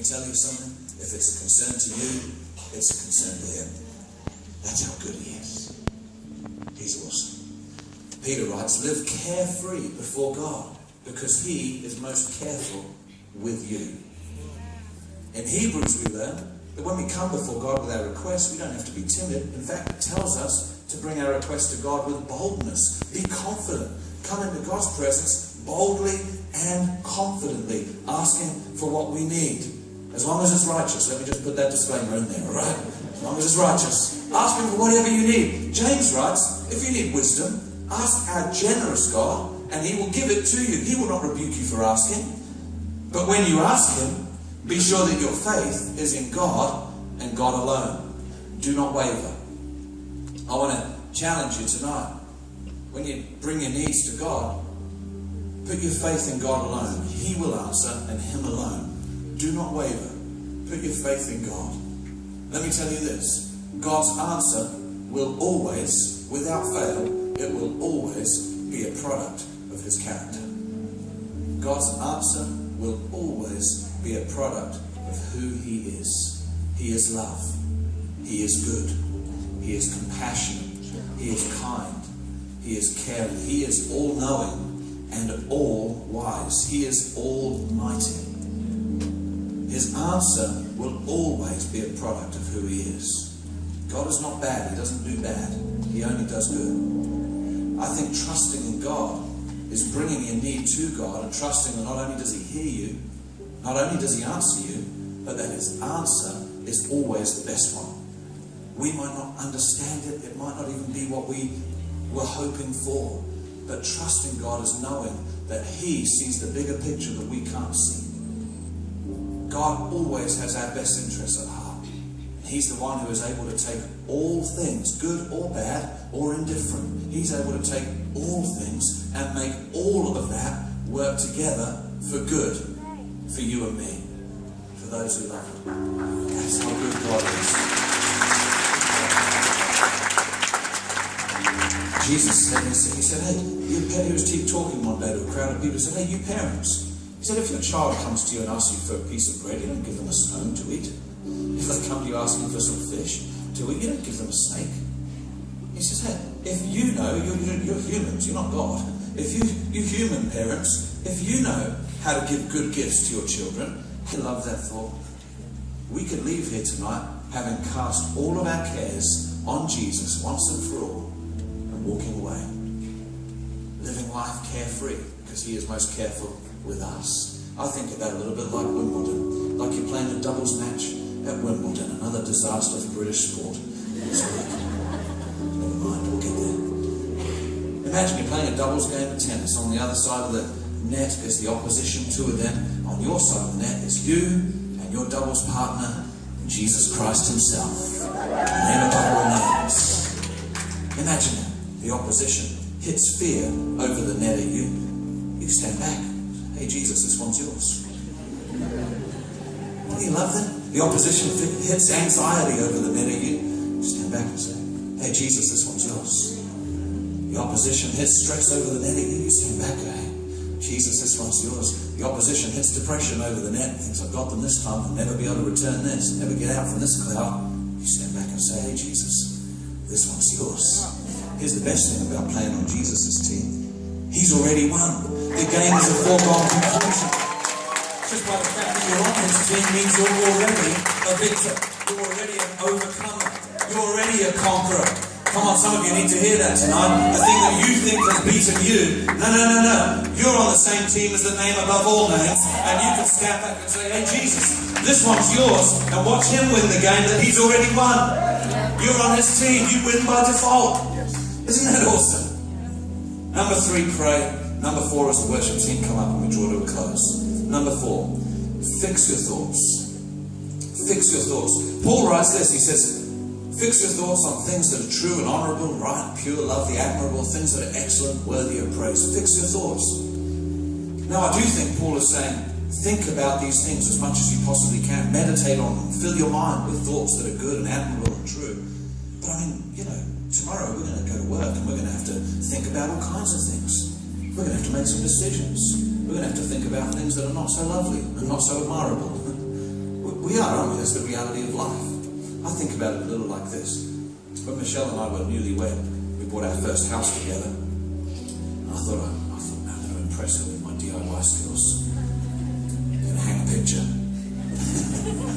tell you something? If it's a concern to you, it's a concern to him. That's how good he is. He's awesome. Peter writes, live carefree before God, because he is most careful with you. In Hebrews we learn that when we come before God with our requests, we don't have to be timid. In fact, it tells us to bring our request to God with boldness. Be confident. Come into God's presence boldly and confidently, asking for what we need. As long as it's righteous. Let me just put that disclaimer in there, alright? As long as it's righteous. Ask him for whatever you need. James writes, if you need wisdom, ask our generous God, and he will give it to you. He will not rebuke you for asking. But when you ask him, be sure that your faith is in God and God alone. Do not waver. I want to challenge you tonight. When you bring your needs to God, put your faith in God alone. He will answer, and him alone. Do not waver. Put your faith in God. Let me tell you this. God's answer will always, without fail, it will always be a product of his character. God's answer will always be a product of who he is. He is love. He is good. He is compassionate. He is kind. He is caring. He is all-knowing and all-wise. He is almighty. His answer will always be a product of who he is. God is not bad. He doesn't do bad. He only does good. I think trusting in God is bringing your need to God and trusting that not only does he hear you, not only does he answer you, but that his answer is always the best one. We might not understand it. It might not even be what we were hoping for. But trusting God is knowing that he sees the bigger picture that we can't see. God always has our best interests at heart. He's the one who is able to take all things, good or bad or indifferent. He's able to take all things and make all of that work together for good, for you and me, for those who love him. That's how good God is. Jesus said, he said, hey, he was talking one day to a crowd of people. He said, hey, you parents. He said, if your child comes to you and asks you for a piece of bread, you don't give them a stone to eat. If they come to you asking for some fish to eat, you don't give them a snake. He says, hey, if you know, you're humans, you're not God. If you human parents, if you know how to give good gifts to your children, I love that thought. We could leave here tonight having cast all of our cares on Jesus once and for all, walking away, living life carefree, because he is most careful with us. I think of that a little bit like Wimbledon, like you're playing a doubles match at Wimbledon, another disaster for British sport this week. Never mind, we'll get there. Imagine you're playing a doubles game of tennis. On the other side of the net is the opposition, two of them. On your side of the net is you and your doubles partner, Jesus Christ himself. Name above all names. Imagine it. The opposition hits fear over the net at you. You stand back. Hey, Jesus, this one's yours. Don't you love that? The opposition hits anxiety over the net at you. You stand back and say, hey, Jesus, this one's yours. The opposition hits stress over the net at you. You stand back and hey, Jesus, this one's yours. The opposition hits depression over the net. Thinks, I've got them this time. I'll never be able to return this. Never get out from this cloud. You stand back and say, hey, Jesus, this one's yours. Here's the best thing about playing on Jesus' team. He's already won. The game is a foregone conclusion. Just by the fact that you're on his team means you're already a victor. You're already an overcomer. You're already a conqueror. Come on, some of you need to hear that tonight. The thing that you think has beaten you, no. You're on the same team as the name above all names, and you can stand back and say, hey, Jesus, this one's yours, and watch him win the game that he's already won. You're on his team. You win by default. Isn't that awesome? Number 3, pray. Number 4, as the worship team come up and we draw to a close. Number 4, fix your thoughts. Fix your thoughts. Paul writes this. He says, fix your thoughts on things that are true and honourable, right, pure, lovely, admirable, things that are excellent, worthy of praise. Fix your thoughts. Now, I do think Paul is saying, think about these things as much as you possibly can. Meditate on them. Fill your mind with thoughts that are good and admirable and true. But I mean, tomorrow we're going to go to work and we're going to have to think about all kinds of things. We're going to have to make some decisions. We're going to have to think about things that are not so lovely and not so admirable. We are, aren't we? That's the reality of life. I think about it a little like this. When Michelle and I were newlywed, we bought our first house together. And I thought, man, I'm going to impress her with my DIY skills. I'm going to hang a picture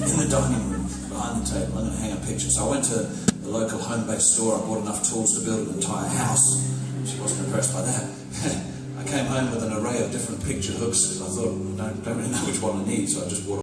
in the dining room behind the table. I'm going to hang a picture. So I went to the local home-based store. I bought enough tools to build an entire house. She wasn't impressed by that. I came home with an array of different picture hooks because I thought, I don't really know which one I need, so I just bought